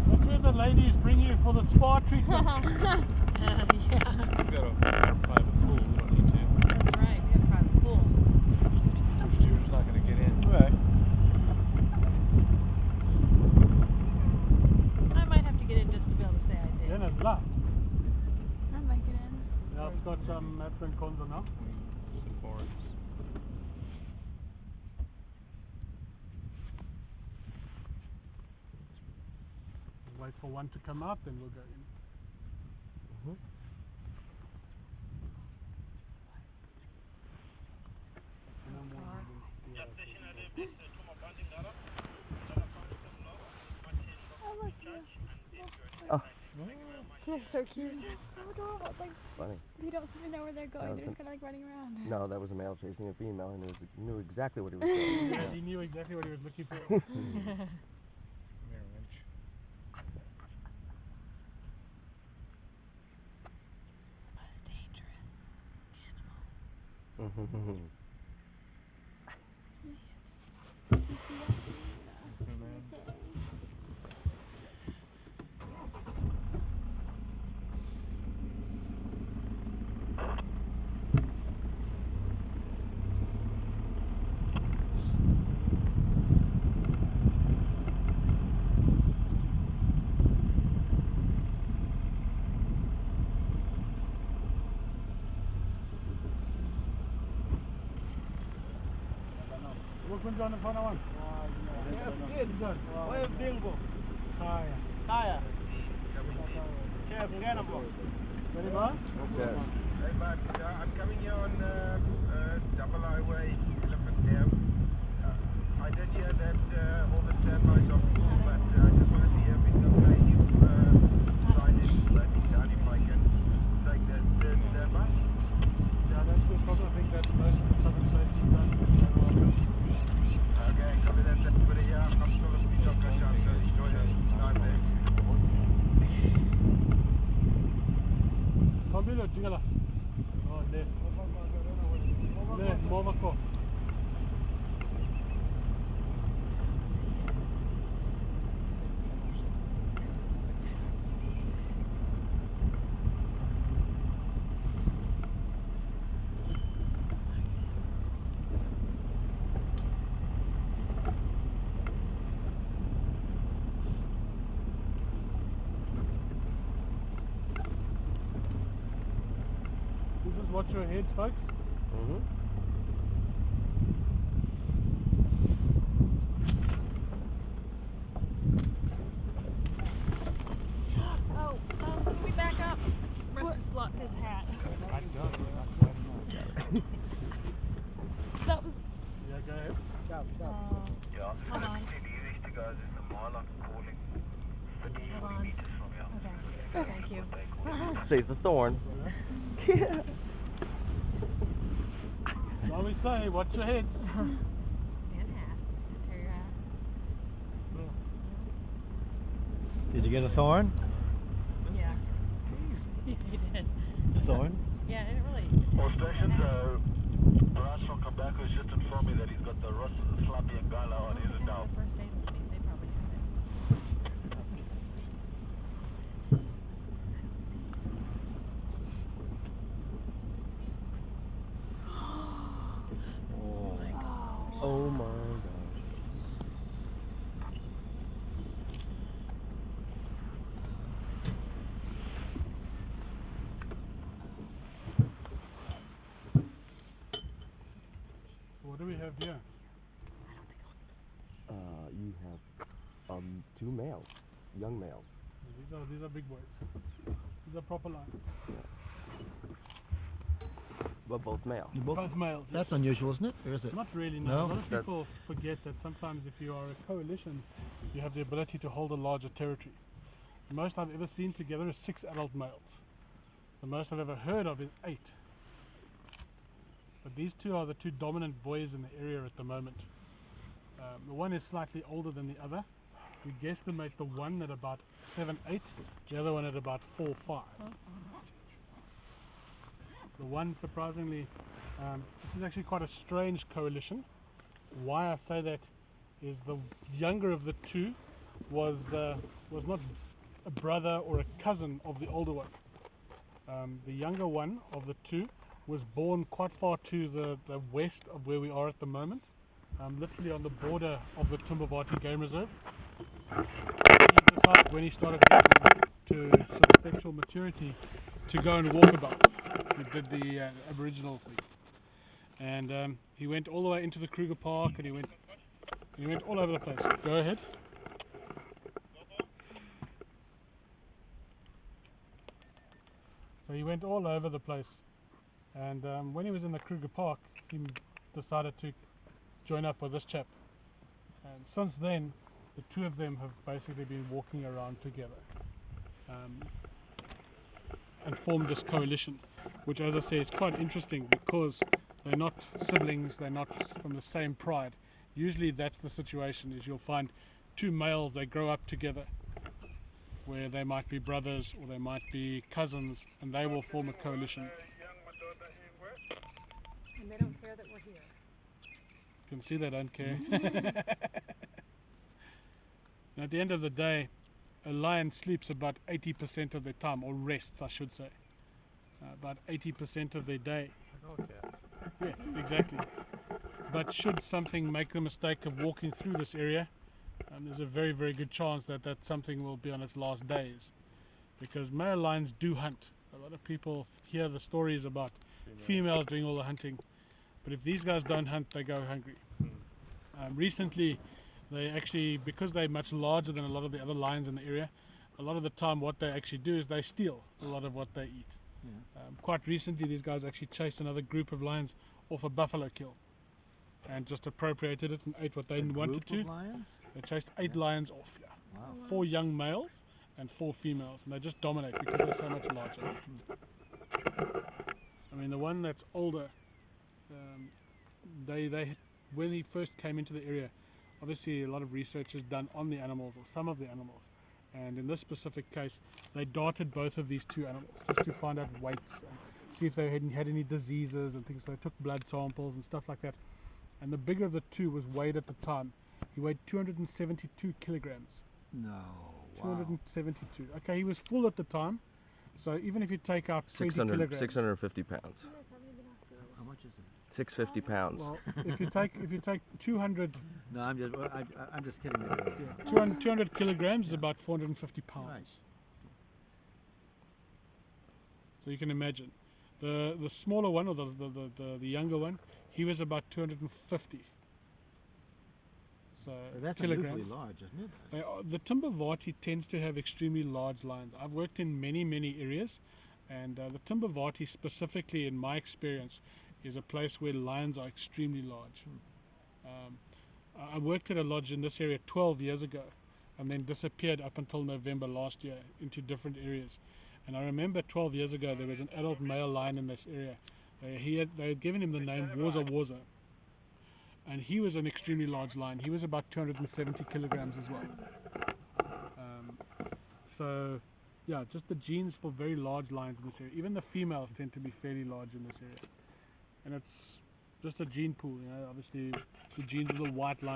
Look where the ladies bring you for the spa treatment. Yeah. We've got a private pool, we don't need to. That's right, we have a private pool. You're just not going to get in. Right. I might have to get in just to be able to say I did. Then it's locked. I might get in. Yeah, it's got some pros and cons on now. Wait for one to come up, then we'll go in. Oh, look, Oh. they're so cute. So adorable. It's like, Funny. you don't even know where they're going. They're just kind of like running around. No, that was a male chasing a female, and he knew exactly what he was doing. Yeah, he knew exactly what he was looking for. Welkom dan van aan. Ja, good. Waar is Dingo? Kaya. Kaya. Yeah, Ganabo. Very well? Okay. Hey, but I'm coming here on double highway 11 M. I did hear that all the standbys are full, but I just wanted to hear if it's okay if sign in landing down if I can take the third standby. Yeah, that's good. Probably I think that most of the public safety done. Okay, copy that. But yeah, I'm still a speed up guy, so enjoy the time there. Pablo, tingala. Oh, there. There, Momako. Just watch your head, folks. Oh, can we back up? Russ blocked his hat. I don't. That was... Yeah, go ahead. Stop, Yeah, Hold on. the easiest to go is in the mile. I'm calling 30, Hold 40 on. meters from here. Okay. Thank you. Saves the thorn. So we say, watch your head. And hat. Tear your hat. Did you get a thorn? Yeah. You did. Thorn? Yeah, it didn't really... All stations, Russ from Tobacco just informed me that he's got the Russ Slappy and Gala on his now. First aid machine, they probably have it. Oh my gosh. What do we have here? You have two males, young males. These are big boys. These are proper lines. But both male. Both males. That's unusual, isn't it? Or is it? Not really, no. No? A lot of people forget that sometimes if you are a coalition, you have the ability to hold a larger territory. The most I've ever seen together is 6 adult males. The most I've ever heard of is 8. But these two are the two dominant boys in the area at the moment. The one is slightly older than the other. We guesstimate the one at about 7, 8, the other one at about 4, 5. The one, surprisingly, this is actually quite a strange coalition. Why I say that is the younger of the two was not a brother or a cousin of the older one. The younger one of the two was born quite far to the west of where we are at the moment, literally on the border of the Timbavati Game Reserve. He decided when he started getting to sort of sexual maturity to go and walk about. He did the Aboriginal thing. And he went all the way into the Kruger Park, and he went all over the place. Go ahead. So he went all over the place, and when he was in the Kruger Park, he decided to join up with this chap. And since then, the two of them have basically been walking around together and formed this coalition, which, as I say, is quite interesting because they're not siblings, they're not from the same pride. Usually that's the situation, is you'll find two males, they grow up together, where they might be brothers or they might be cousins, and they will form a coalition. And they don't care that we're here. You can see they don't care. And at the end of the day, a lion sleeps about 80% of their time, or rests I should say, about 80% of their day. Yeah, exactly. But should something make the mistake of walking through this area, there's a very, very good chance that that something will be on its last days. Because male lions do hunt. A lot of people hear the stories about females doing all the hunting. But if these guys don't hunt, they go hungry. Recently, they actually, because they're much larger than a lot of the other lions in the area, a lot of the time what they actually do is they steal a lot of what they eat. Quite recently, these guys actually chased another group of lions off a buffalo kill and just appropriated it and ate what they wanted to. They chased 8 lions off, yeah. Wow. 4 young males and 4 females, and they just dominate because they're so much larger. I mean, the one that's older, when he first came into the area, obviously a lot of research is done on the animals, or some of the animals, and in this specific case, they darted both of these two animals just to find out weights and see if they had any diseases and things. So they took blood samples and stuff like that. And the bigger of the two was weighed at the time. He weighed 272 kilograms. No. Wow. 272. Okay, he was full at the time. So even if you take out 20 kilograms. 650 pounds. How much is it? 650 pounds. Well, if you take 200. No, I'm just kidding. Yeah, 200 kilograms is about 450 pounds. Right. So you can imagine. The smaller one, or the younger one, he was about 250. So That's kilograms. unusually large, isn't it? The Timbavati tends to have extremely large lions. I've worked in many areas, and the Timbavati specifically, in my experience, is a place where lions are extremely large. I worked at a lodge in this area 12 years ago, and then disappeared up until November last year into different areas. And I remember 12 years ago there was an adult male lion in this area. They had given him the name Warza, and he was an extremely large lion. He was about 270 kilograms as well. So yeah, just the genes for very large lions in this area. Even the females tend to be fairly large in this area. And it's just a gene pool, you know. Obviously the genes of the white lion